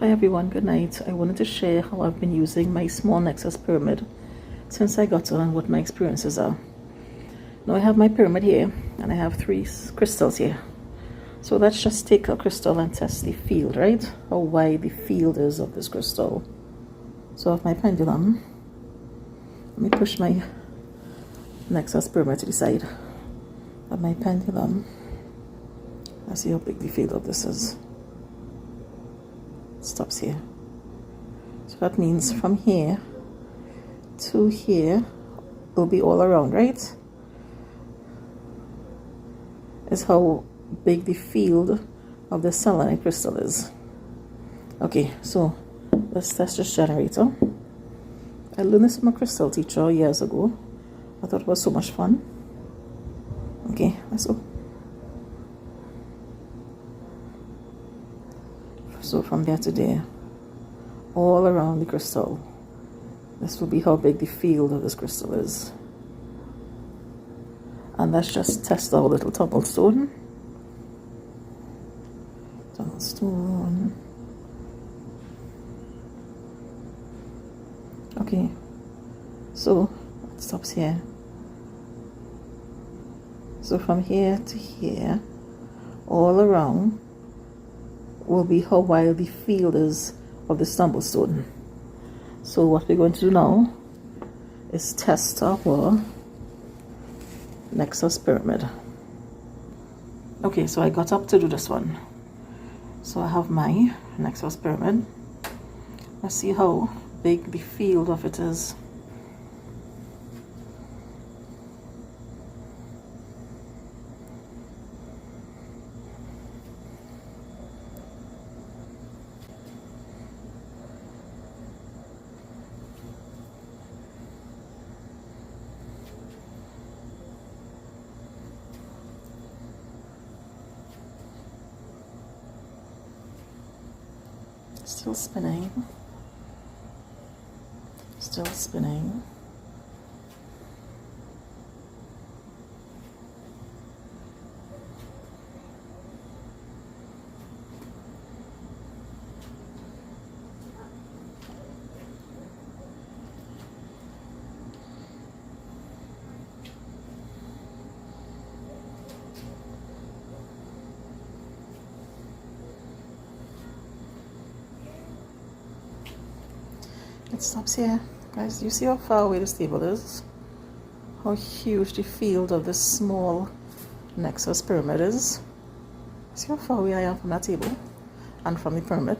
Hi everyone, good night. I wanted to share how I've been using my Small Nexus Pyramid since I got it and what my experiences are. Now I have my pyramid here and I have 3 crystals here. So let's just take a crystal and test the field, right? How wide the field is of this crystal. So I have my pendulum. Let me push my Nexus Pyramid to the side. I have my pendulum. Let's see how big the field of this is. Stops here. So that means from here to here will be all around, right? Is how big the field of the selenite crystal is. Okay, so let's test this generator. I learned this from a crystal teacher years ago. I thought it was so much fun. Okay, let's go. So from there to there, all around the crystal, this will be how big the field of this crystal is. And let's just test our little Tumble stone. Tumble stone. Okay, so it stops here. So from here to here, all around, will be how wide the field is of the Tumble stone. So what we're going to do now is test our Nexus Pyramid. Okay, so I got up to do this one. So I have my Nexus Pyramid. Let's see how big the field of it is. Still spinning. Still spinning. It stops here. Guys, do you see how far away this table is? How huge the field of this small Nexus Pyramid is? See how far away I am from that table and from the pyramid?